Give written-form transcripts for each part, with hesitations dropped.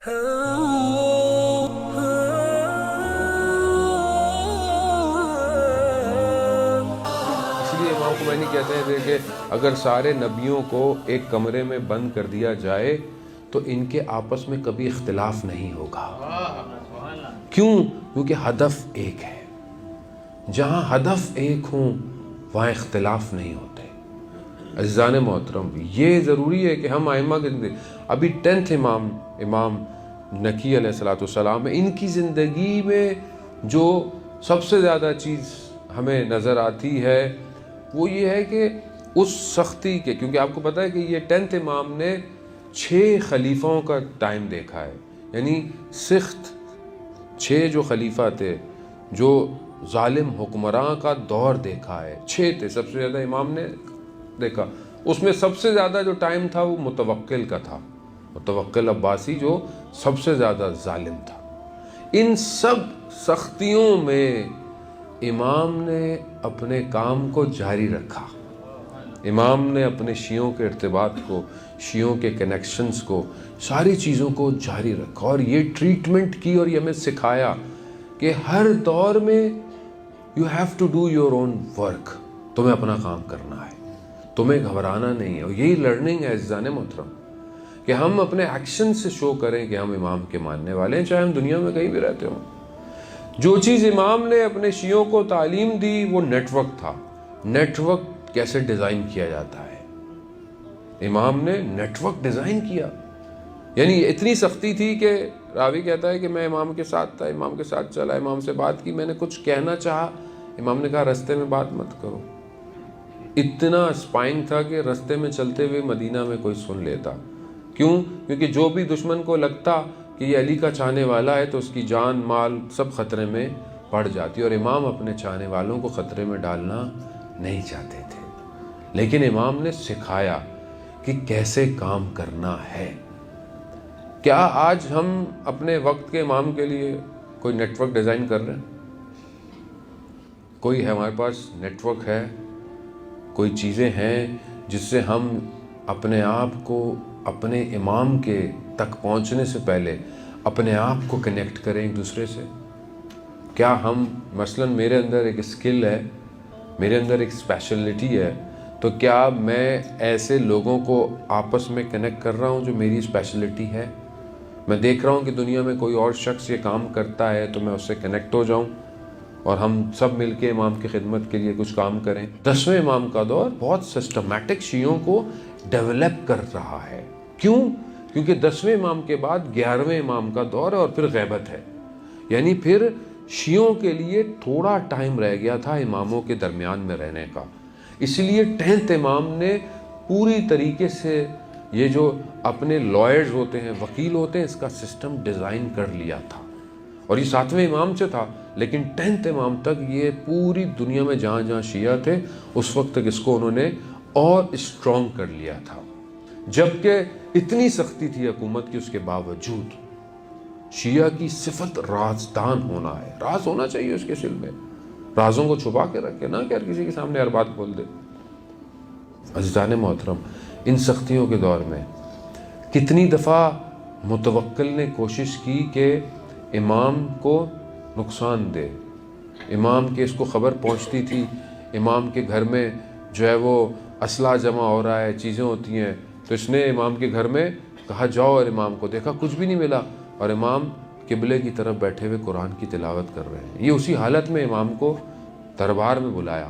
لیے امام خمینی کہتے ہیں کہ اگر سارے نبیوں کو ایک کمرے میں بند کر دیا جائے تو ان کے آپس میں کبھی اختلاف نہیں ہوگا۔ کیوں؟ کیونکہ ہدف ایک ہے۔ جہاں ہدف ایک ہوں وہاں اختلاف نہیں ہوتے۔ عزیزان محترم، یہ ضروری ہے کہ ہم ائمہ کے زندگی، ابھی 10th امام نقی علیہ السلام، ان کی زندگی میں جو سب سے زیادہ چیز ہمیں نظر آتی ہے وہ یہ ہے کہ اس سختی کے، کیونکہ آپ کو پتہ ہے کہ یہ 10th امام نے 6 خلیفوں کا ٹائم دیکھا ہے، یعنی سخت 6 جو خلیفہ تھے، جو ظالم حکمراں کا دور دیکھا ہے، 6 تھے سب سے زیادہ امام نے دیکھا۔ اس میں سب سے زیادہ جو ٹائم تھا وہ متوکل کا تھا، متوکل عباسی جو سب سے زیادہ ظالم تھا۔ ان سب سختیوں میں امام نے اپنے کام کو جاری رکھا۔ امام نے اپنے شیعوں کے ارتباط کو، شیعوں کے کنیکشنز کو، ساری چیزوں کو جاری رکھا اور یہ ٹریٹمنٹ کی اور یہ ہمیں سکھایا کہ ہر دور میں you have to do your own work، تمہیں اپنا کام کرنا ہے، تمہیں گھبرانا نہیں ہے۔ اور یہی لرننگ ہے عزیزان محترم، کہ ہم اپنے ایکشن سے شو کریں کہ ہم امام کے ماننے والے ہیں، چاہے ہم دنیا میں کہیں بھی رہتے ہوں۔ جو چیز امام نے اپنے شیعوں کو تعلیم دی وہ نیٹ ورک تھا۔ نیٹ ورک کیسے ڈیزائن کیا جاتا ہے، امام نے نیٹ ورک ڈیزائن کیا۔ یعنی اتنی سختی تھی کہ راوی کہتا ہے کہ میں امام کے ساتھ تھا، امام کے ساتھ چلا، امام سے بات کی، میں نے کچھ کہنا چاہا، امام نے کہا رستے میں بات مت کرو۔ اتنا اسپائنگ تھا کہ رستے میں چلتے ہوئے مدینہ میں کوئی سن لیتا۔ کیوں؟ کیونکہ جو بھی دشمن کو لگتا کہ یہ علی کا چاہنے والا ہے تو اس کی جان مال سب خطرے میں پڑ جاتی، اور امام اپنے چاہنے والوں کو خطرے میں ڈالنا نہیں چاہتے تھے۔ لیکن امام نے سکھایا کہ کیسے کام کرنا ہے۔ کیا آج ہم اپنے وقت کے امام کے لیے کوئی نیٹ ورک ڈیزائن کر رہے ہیں؟ کوئی ہے ہمارے پاس نیٹ ورک ہے، کوئی چیزیں ہیں جس سے ہم اپنے آپ کو اپنے امام کے تک پہنچنے سے پہلے اپنے آپ کو کنیکٹ کریں ایک دوسرے سے؟ کیا ہم مثلاً میرے اندر ایک اسکل ہے، میرے اندر ایک اسپیشلٹی ہے، تو کیا میں ایسے لوگوں کو آپس میں کنیکٹ کر رہا ہوں جو میری اسپیشلٹی ہے؟ میں دیکھ رہا ہوں کہ دنیا میں کوئی اور شخص یہ کام کرتا ہے تو میں اس سے کنیکٹ ہو جاؤں اور ہم سب مل کے امام کی خدمت کے لیے کچھ کام کریں۔ 10ویں امام کا دور بہت سسٹمیٹک شیعوں کو ڈیولپ کر رہا ہے۔ کیوں؟ کیونکہ 10ویں امام کے بعد 11ویں امام کا دور ہے اور پھر غیبت ہے، یعنی پھر شیعوں کے لیے تھوڑا ٹائم رہ گیا تھا اماموں کے درمیان میں رہنے کا۔ اس لیے 10th امام نے پوری طریقے سے یہ جو اپنے لائرز ہوتے ہیں، وکیل ہوتے ہیں، اس کا سسٹم ڈیزائن کر لیا تھا۔ اور یہ 7ویں امام سے تھا، لیکن 10th امام تک یہ پوری دنیا میں جہاں جہاں شیعہ تھے اس وقت تک اس کو انہوں نے اور اسٹرانگ کر لیا تھا۔ جبکہ اتنی سختی تھی حکومت کی، اس کے باوجود شیعہ کی صفت رازدان ہونا ہے۔ راز ہونا چاہیے اس کے دل میں، رازوں کو چھپا کے رکھے، نہ کہ ہر کسی کے سامنے ہر بات بول دے۔ عزیزان محترم، ان سختیوں کے دور میں کتنی دفعہ متوکل نے کوشش کی کہ امام کو نقصان دے۔ امام کے اس کو خبر پہنچتی تھی، امام کے گھر میں جو ہے وہ اسلحہ جمع ہو رہا ہے، چیزیں ہوتی ہیں، تو اس نے امام کے گھر میں کہا جاؤ، اور امام کو دیکھا کچھ بھی نہیں ملا، اور امام قبلے کی طرف بیٹھے ہوئے قرآن کی تلاوت کر رہے ہیں۔ یہ اسی حالت میں امام کو دربار میں بلایا،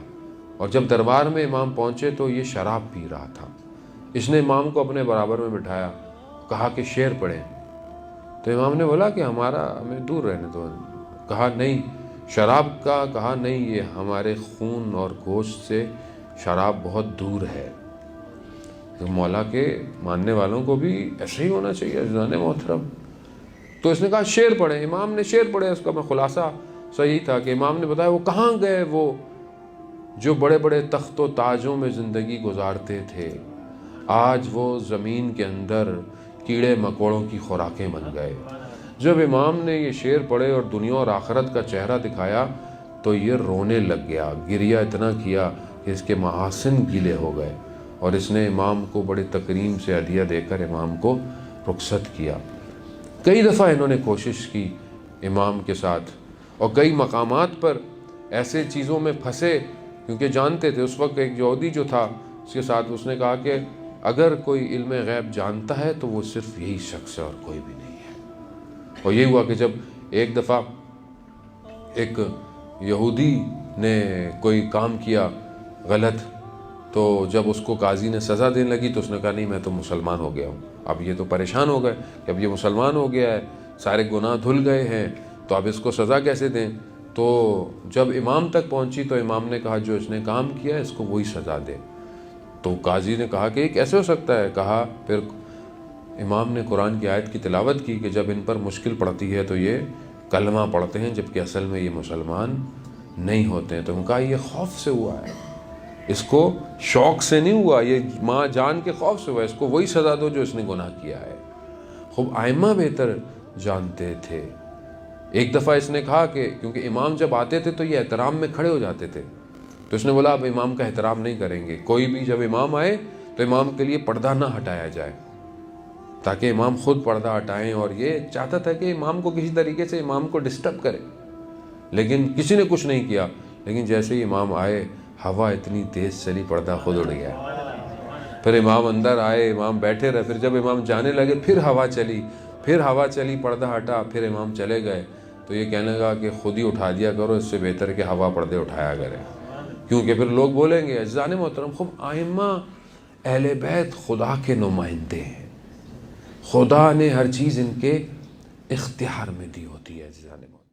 اور جب دربار میں امام پہنچے تو یہ شراب پی رہا تھا۔ اس نے امام کو اپنے برابر میں بٹھایا، کہا کہ شعر پڑھیں، تو امام نے بولا کہ ہمیں دور رہنے دو۔ کہا نہیں، شراب کا کہا نہیں، یہ ہمارے خون اور گوشت سے شراب بہت دور ہے۔ مولا کے ماننے والوں کو بھی ایسے ہی ہونا چاہیے عزیزان محترم۔ تو اس نے کہا شعر پڑھیں، امام نے شعر پڑھے۔ اس کا میں خلاصہ صحیح تھا کہ امام نے بتایا وہ کہاں گئے وہ جو بڑے بڑے تخت و تاجوں میں زندگی گزارتے تھے، آج وہ زمین کے اندر کیڑے مکوڑوں کی خوراکیں بن گئے۔ جب امام نے یہ شعر پڑھے اور دنیا اور آخرت کا چہرہ دکھایا تو یہ رونے لگ گیا، گریہ اتنا کیا کہ اس کے محاسن گیلے ہو گئے، اور اس نے امام کو بڑے تکریم سے ہدیہ دے کر امام کو رخصت کیا۔ کئی دفعہ انہوں نے کوشش کی امام کے ساتھ، اور کئی مقامات پر ایسے چیزوں میں پھنسے، کیونکہ جانتے تھے اس وقت ایک یہودی جو تھا اس کے ساتھ، اس نے کہا کہ اگر کوئی علم غیب جانتا ہے تو وہ صرف یہی شخص ہے اور کوئی بھی نہیں ہے۔ اور یہی ہوا کہ جب ایک دفعہ ایک یہودی نے کوئی کام کیا غلط، تو جب اس کو قاضی نے سزا دینے لگی تو اس نے کہا نہیں میں تو مسلمان ہو گیا ہوں۔ اب یہ تو پریشان ہو گئے کہ اب یہ مسلمان ہو گیا ہے، سارے گناہ دھل گئے ہیں، تو اب اس کو سزا کیسے دیں؟ تو جب امام تک پہنچی تو امام نے کہا جو اس نے کام کیا ہے اس کو وہی سزا دے۔ تو قاضی نے کہا کہ یہ کیسے ہو سکتا ہے؟ کہا پھر امام نے قرآن کی آیت کی تلاوت کی کہ جب ان پر مشکل پڑتی ہے تو یہ کلمہ پڑھتے ہیں، جبکہ اصل میں یہ مسلمان نہیں ہوتے ہیں۔ تو ان کا یہ خوف سے ہوا ہے، اس کو شوق سے نہیں ہوا، یہ ماں جان کے خوف سے ہوا، اس کو وہی سزا دو جو اس نے گناہ کیا ہے۔ خوب ائمہ بہتر جانتے تھے۔ ایک دفعہ اس نے کہا کہ کیونکہ امام جب آتے تھے تو یہ احترام میں کھڑے ہو جاتے تھے، تو اس نے بولا اب امام کا احترام نہیں کریں گے، کوئی بھی جب امام آئے تو امام کے لیے پردہ نہ ہٹایا جائے، تاکہ امام خود پردہ ہٹائیں، اور یہ چاہتا تھا کہ امام کو کسی طریقے سے امام کو ڈسٹرب کرے، لیکن کسی نے کچھ نہیں کیا۔ لیکن جیسے ہی امام آئے ہوا اتنی تیز چلی پردہ خود اڑ گیا۔ پھر امام اندر آئے، امام بیٹھے رہے، پھر جب امام جانے لگے پھر ہوا چلی، پردہ ہٹا، پھر امام چلے گئے۔ تو یہ کہنے لگا کہ خود ہی اٹھا دیا کرو، اس سے بہتر کہ ہوا پردے اٹھایا کرے، کیونکہ پھر لوگ بولیں گے۔ عزیزان محترم، خوب ائمہ اہل بیت خدا کے نمائندے ہیں، خدا نے ہر چیز ان کے اختیار میں دی ہوتی ہے عزیزان محترم۔